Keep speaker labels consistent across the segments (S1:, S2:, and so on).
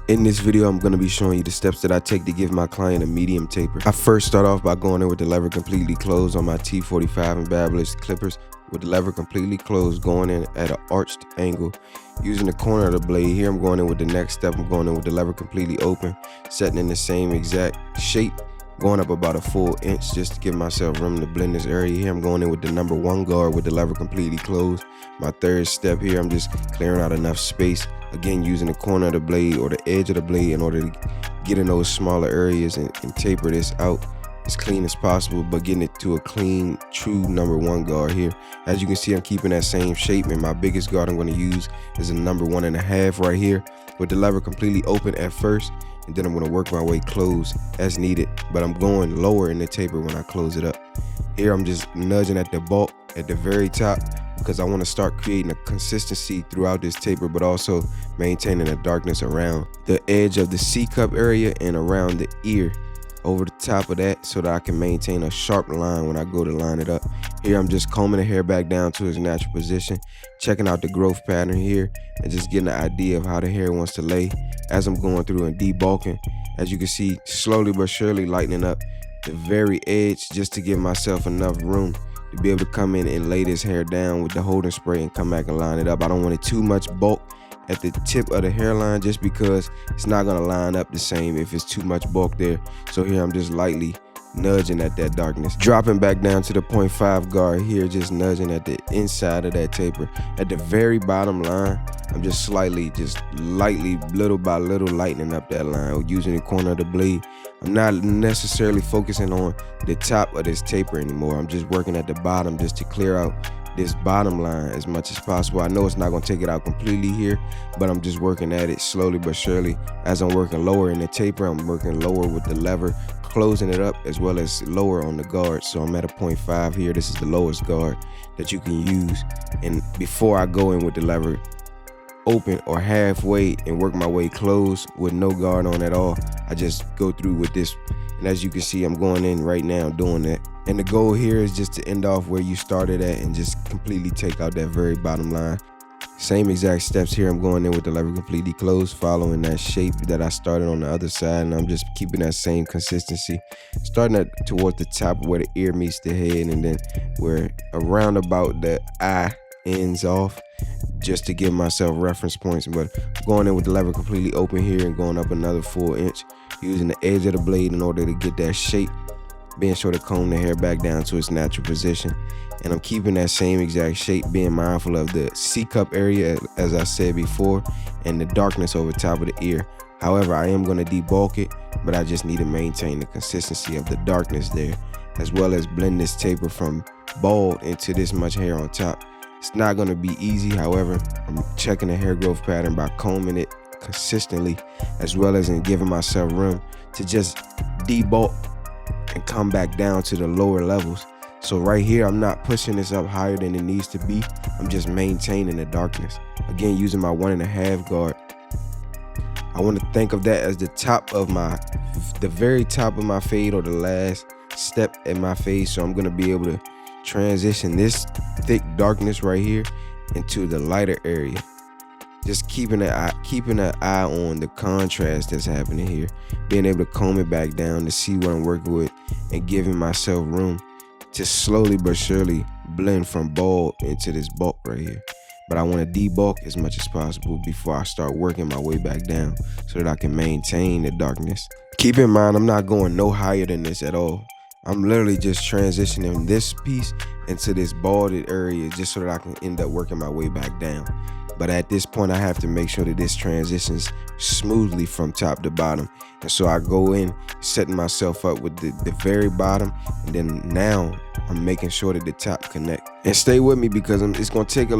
S1: In this video, I'm going to be showing you the steps that I take to give my client a medium taper. I first start off by going in with the lever completely closed on my T45 and Babyliss clippers, with the lever completely closed, going in at an arched angle. Using the corner of the blade, here I'm going in with the next step. I'm going in with the lever completely open, setting in the same exact shape, going up about a full inch just to give myself room to blend this area. Here I'm going in with the number 1 guard with the lever completely closed. My third step here, I'm just clearing out enough space, again using the corner of the blade or the edge of the blade in order to get in those smaller areas and taper this out as clean as possible, but getting it to a clean, true number 1 guard here. As you can see, I'm keeping that same shape, and my biggest guard I'm going to use is a number 1.5 right here with the lever completely open at first, and then I'm going to work my way closed as needed, but I'm going lower in the taper when I close it up. Here I'm just nudging at the bulk at the very top because I want to start creating a consistency throughout this taper, but also maintaining the darkness around the edge of the C-cup area and around the ear over the top of that, so that I can maintain a sharp line when I go to line it up. Here I'm just combing the hair back down to its natural position, checking out the growth pattern here, and just getting an idea of how the hair wants to lay as I'm going through and debulking. As you can see, slowly but surely lightening up the very edge just to give myself enough room to be able to come in and lay this hair down with the holding spray and come back and line it up. I don't want it too much bulk at the tip of the hairline just because it's not going to line up the same if it's too much bulk there. So here I'm just lightly nudging at that darkness, dropping back down to the 0.5 guard here, just nudging at the inside of that taper. At the very bottom line, I'm just lightly, little by little lightening up that line using the corner of the blade. I'm not necessarily focusing on the top of this taper anymore. I'm just working at the bottom just to clear out this bottom line as much as possible. I know it's not going to take it out completely here, but I'm just working at it slowly but surely. As I'm working lower in the taper, I'm working lower with the lever, closing it up, as well as lower on the guard. So I'm at a 0.5 here. This is the lowest guard that you can use. And before I go in with the lever open or halfway and work my way closed with no guard on at all, I just go through with this. And as you can see, I'm going in right now doing that. And the goal here is just to end off where you started at and just completely take out that very bottom line. Same exact steps here. I'm going in with the lever completely closed, following that shape that I started on the other side, and I'm just keeping that same consistency, starting at towards the top where the ear meets the head, and then where around about the eye ends off, just to give myself reference points. But going in with the lever completely open here and going up another full inch, using the edge of the blade in order to get that shape, being sure to comb the hair back down to its natural position. And I'm keeping that same exact shape, being mindful of the C-cup area, as I said before, and the darkness over top of the ear. However, I am going to debulk it, but I just need to maintain the consistency of the darkness there, as well as blend this taper from bald into this much hair on top. It's not going to be easy. However, I'm checking the hair growth pattern by combing it consistently, as well as in giving myself room to just debulk and come back down to the lower levels. So right here, I'm not pushing this up higher than it needs to be. I'm just maintaining the darkness. Again, using my 1.5 guard. I want to think of that as the very top of my fade, or the last step in my fade. So I'm going to be able to transition this thick darkness right here into the lighter area. Just keeping an eye on the contrast that's happening here, being able to comb it back down to see what I'm working with, and giving myself room to slowly but surely blend from bald into this bulk right here. But I want to debulk as much as possible before I start working my way back down so that I can maintain the darkness. Keep in mind, I'm not going no higher than this at all. I'm literally just transitioning this piece into this balded area just so that I can end up working my way back down. But at this point, I have to make sure that this transitions smoothly from top to bottom. And so I go in, setting myself up with the very bottom, and then now I'm making sure that the top connect. And stay with me because it's going to take a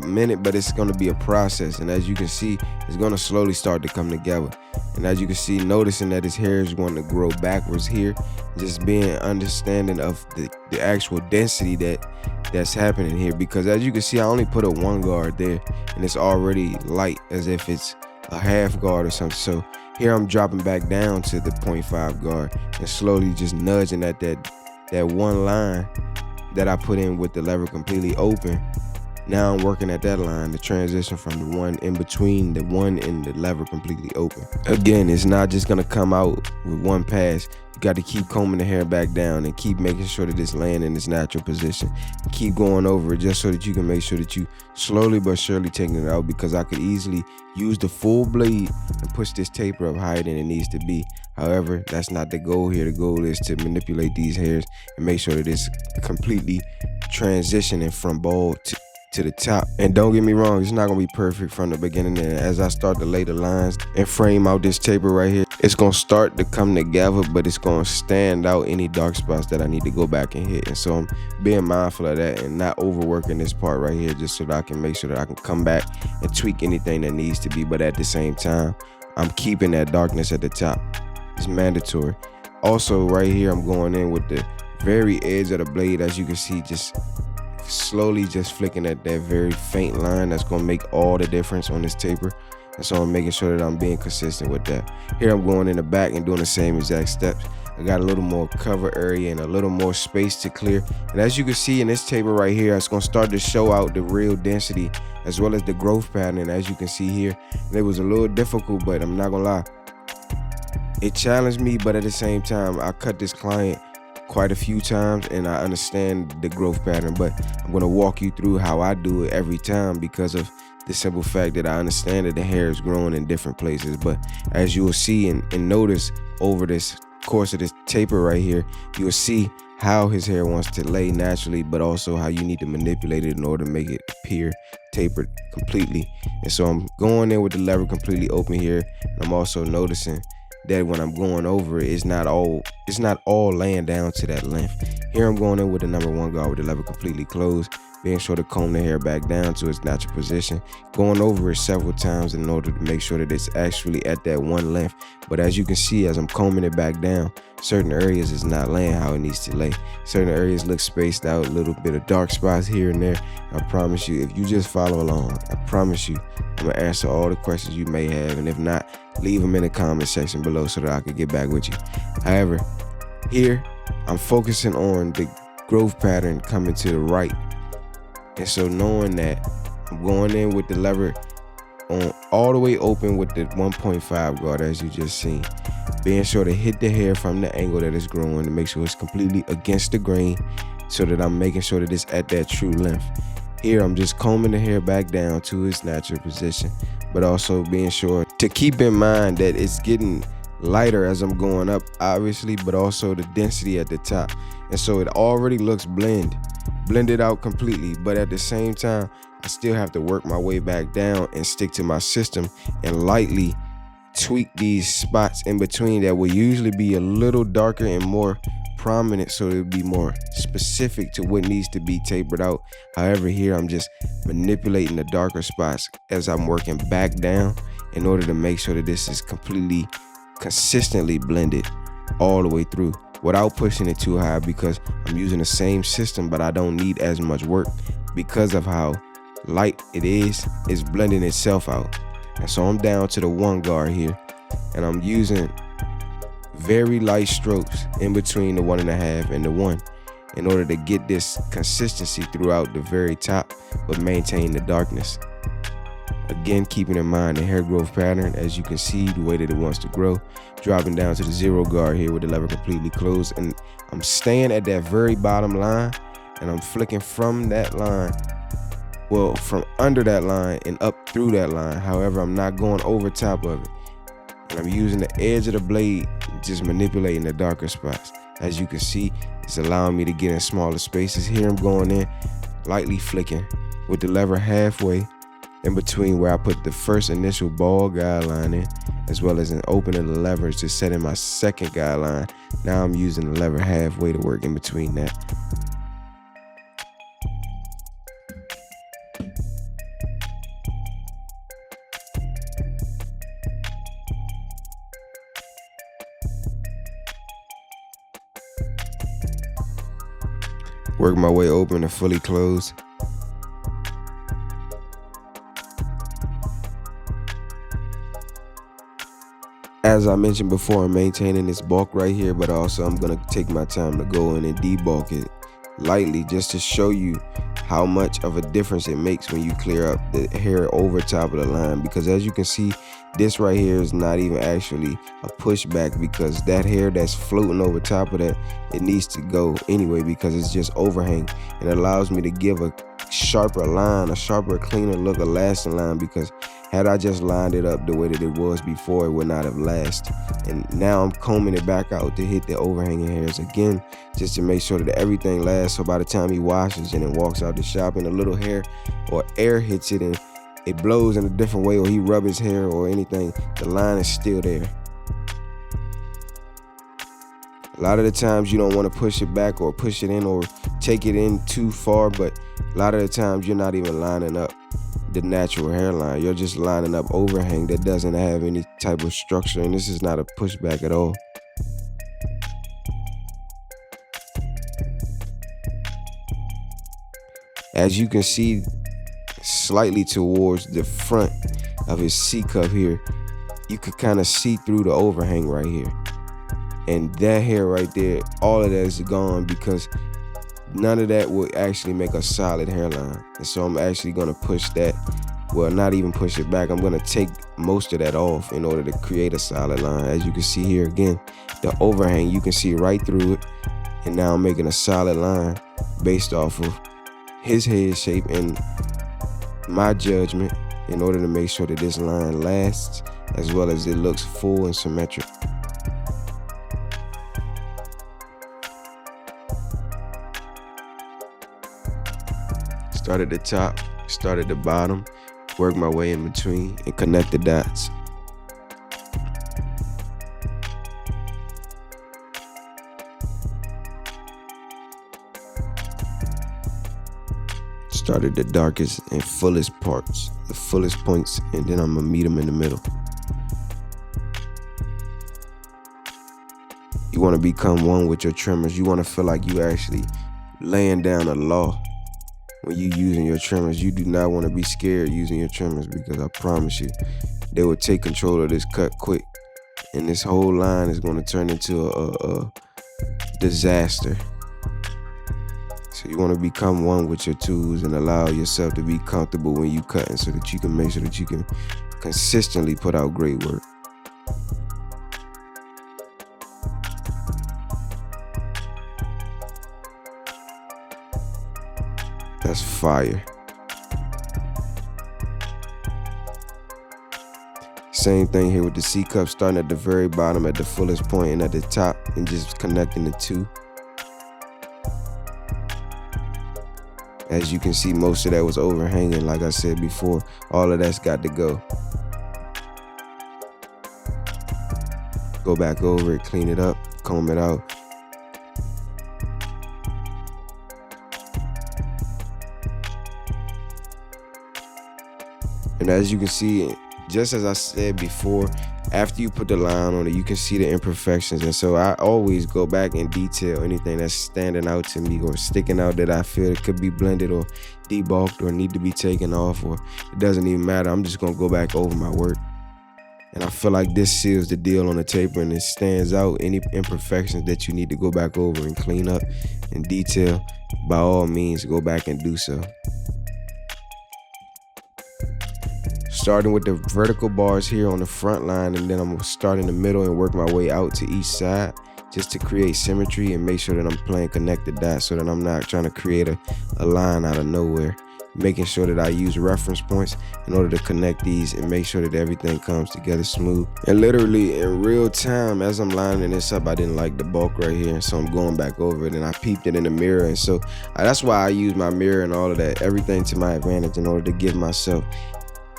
S1: minute, but it's going to be a process. And as you can see, it's going to slowly start to come together. And as you can see, noticing that his hair is going to grow backwards here, just being understanding of the actual density that's happening here. Because as you can see, I only put a 1 guard there, and it's already light as if it's a half guard or something. So here I'm dropping back down to the 0.5 guard and slowly just nudging at that one line that I put in with the lever completely open, Now I'm working at that line to transition from the one in between the one and the lever completely open. Again, it's not just gonna come out with one pass. You got to keep combing the hair back down and keep making sure that it's laying in its natural position. Keep going over it just so that you can make sure that you slowly but surely taking it out, because I could easily use the full blade and push this taper up higher than it needs to be. However, that's not the goal here. The goal is to manipulate these hairs and make sure that it's completely transitioning from bald to the top. And don't get me wrong, it's not gonna be perfect from the beginning. And as I start to lay the lines and frame out this taper right here, it's gonna start to come together, but it's gonna stand out any dark spots that I need to go back and hit. And so I'm being mindful of that and not overworking this part right here, just so that I can make sure that I can come back and tweak anything that needs to be. But at the same time, I'm keeping that darkness at the top. It's mandatory. Also right here, I'm going in with the very edge of the blade, as you can see, just slowly just flicking at that very faint line that's going to make all the difference on this taper. And so I'm making sure that I'm being consistent with that. Here I'm going in the back and doing the same exact steps. I got a little more cover area and a little more space to clear. And as you can see in this taper right here, it's going to start to show out the real density as well as the growth pattern, as you can see here. And it was a little difficult, but I'm not going to lie, it challenged me. But at the same time, I cut this client quite a few times and I understand the growth pattern, but I'm going to walk you through how I do it every time, because of the simple fact that I understand that the hair is growing in different places. But as you will see and notice over this course of this taper right here, you'll see how his hair wants to lay naturally, but also how you need to manipulate it in order to make it appear tapered completely. And so I'm going in with the lever completely open here, and I'm also noticing that when I'm going over it, it's not all laying down to that length. Here I'm going in with the number 1 guard with the lever completely closed, being sure to comb the hair back down to its natural position, going over it several times in order to make sure that it's actually at that one length. But as you can see, as I'm combing it back down, certain areas is not laying how it needs to lay. Certain areas look spaced out, a little bit of dark spots here and there. I promise you, if you just follow along, I promise you, I'm gonna answer all the questions you may have. And if not, leave them in the comment section below so that I can get back with you. However, here I'm focusing on the growth pattern coming to the right. And so knowing that, I'm going in with the lever on all the way open with the 1.5 guard, as you just seen, being sure to hit the hair from the angle that it's growing to make sure it's completely against the grain, so that I'm making sure that it's at that true length. Here I'm just combing the hair back down to its natural position, but also being sure to keep in mind that it's getting lighter as I'm going up, obviously, but also the density at the top. And so it already looks blended out completely, but at the same time, I still have to work my way back down and stick to my system and lightly tweak these spots in between that will usually be a little darker and more prominent, so it would be more specific to what needs to be tapered out. However, here I'm just manipulating the darker spots as I'm working back down in order to make sure that this is completely consistently blended all the way through without pushing it too high, because I'm using the same system, but I don't need as much work because of how light it is. It's blending itself out. And so I'm down to the 1 guard here, and I'm using very light strokes in between the 1.5 and the 1 in order to get this consistency throughout the very top, but maintain the darkness. Again, keeping in mind the hair growth pattern, as you can see, the way that it wants to grow, dropping down to the 0 guard here with the lever completely closed. And I'm staying at that very bottom line, and I'm flicking from that line, well, from under that line and up through that line. However, I'm not going over top of it. And I'm using the edge of the blade, just manipulating the darker spots. As you can see, it's allowing me to get in smaller spaces. Here I'm going in, lightly flicking with the lever halfway in between where I put the first initial ball guideline in, as well as an opening the levers to set in my second guideline. Now I'm using the lever halfway to work in between that. Work my way open to fully closed. As I mentioned before, I'm maintaining this bulk right here, but also I'm gonna take my time to go in and debulk it lightly, just to show you how much of a difference it makes when you clear up the hair over top of the line. Because as you can see, this right here is not even actually a pushback, because that hair that's floating over top of that, it needs to go anyway because it's just overhang, and it allows me to give a sharper line, a sharper, cleaner look, a lasting line, because had I just lined it up the way that it was before, it would not have lasted. And now I'm combing it back out to hit the overhanging hairs again, just to make sure that everything lasts. So by the time he washes and then walks out the shop and a little hair or air hits it and it blows in a different way, or he rub his hair or anything, the line is still there. A lot of the times you don't want to push it back or push it in or take it in too far, but a lot of the times you're not even lining up the natural hairline. You're just lining up overhang that doesn't have any type of structure, and this is not a pushback at all. As you can see, slightly towards the front of his C-cup here, you could kind of see through the overhang right here. And that hair right there, all of that is gone, because none of that will actually make a solid hairline. And so I'm actually gonna push that, well, not even push it back, I'm gonna take most of that off in order to create a solid line. As you can see here again, the overhang, you can see right through it. And now I'm making a solid line based off of his head shape and my judgment, in order to make sure that this line lasts as well as it looks full and symmetric. Start at the top, start at the bottom, work my way in between and connect the dots. Start at the darkest and fullest parts, the fullest points, and then I'm gonna meet them in the middle. You wanna become one with your trimmers. You wanna feel like you actually laying down a law when you using your trimmers. You do not want to be scared using your trimmers, because I promise you, they will take control of this cut quick, and this whole line is going to turn into a disaster. So you want to become one with your tools and allow yourself to be comfortable when you cutting, so that you can make sure that you can consistently put out great work. That's fire. Same thing here with the C-cup, starting at the very bottom at the fullest point and at the top, and just connecting the two. As you can see, most of that was overhanging. Like I said before, all of that's got to go. Go back over it, clean it up, comb it out. And as you can see, just as I said before, after you put the line on it, you can see the imperfections. And so I always go back and detail anything that's standing out to me or sticking out that I feel it could be blended or debulked or need to be taken off, or it doesn't even matter. I'm just gonna go back over my work. And I feel like this seals the deal on the taper, and it stands out any imperfections that you need to go back over and clean up and detail. By all means, go back and do so. Starting with the vertical bars here on the front line, and then I'm gonna start in the middle and work my way out to each side, just to create symmetry and make sure that I'm playing connected dots, so that I'm not trying to create a line out of nowhere. Making sure that I use reference points in order to connect these and make sure that everything comes together smooth. And literally in real time, as I'm lining this up, I didn't like the bulk right here, and so I'm going back over it, and I peeped it in the mirror. And so that's why I use my mirror and all of that, everything to my advantage, in order to give myself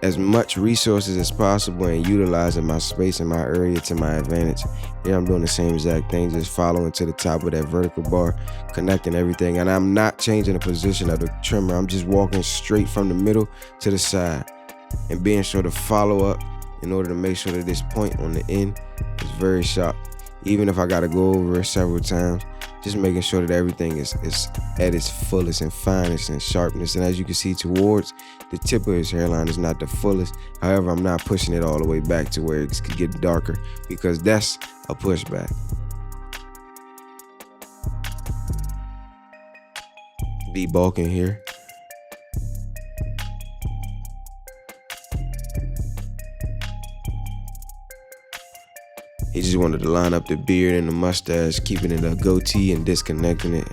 S1: as much resources as possible and utilizing my space and my area to my advantage. Here I'm doing the same exact thing, just following to the top of that vertical bar, connecting everything. And I'm not changing the position of the trimmer. I'm just walking straight from the middle to the side and being sure to follow up in order to make sure that this point on the end is very sharp. Even if I gotta go over it several times, just making sure that everything is at its fullest and finest and sharpness. And as you can see, towards the tip of his hairline is not the fullest. However, I'm not pushing it all the way back to where it could get darker, because that's a pushback. Debulking here, He just wanted to line up the beard and the mustache, keeping it a goatee and disconnecting it.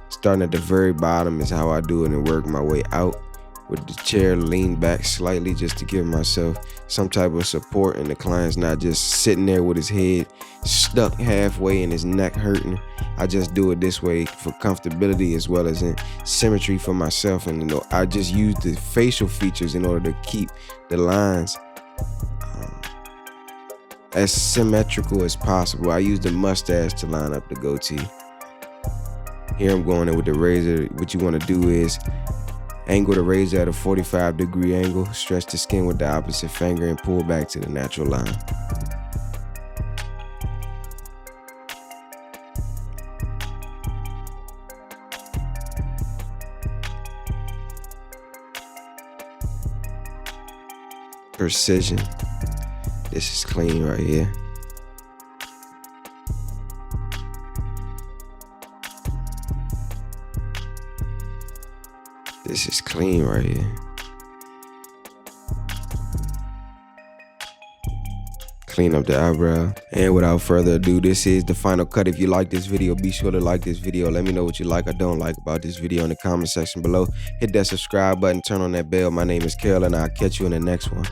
S1: Starting at the very bottom is how I do it and work my way out. With the chair leaned back slightly just to give myself some type of support, and the client's not just sitting there with his head stuck halfway and his neck hurting. I just do it this way for comfortability as well as in symmetry for myself. And I just use the facial features in order to keep the lines as symmetrical as possible. I use the mustache to line up the goatee. Here I'm going in with the razor. What you want to do is angle the razor at a 45-degree angle, stretch the skin with the opposite finger, and pull back to the natural line. Precision. This is clean right here. This is clean right here. Clean up the eyebrow. And without further ado, this is the final cut. If you like this video, be sure to like this video. Let me know what you like or don't like about this video in the comment section below. Hit that subscribe button, turn on that bell. My name is Carol, and I'll catch you in the next one.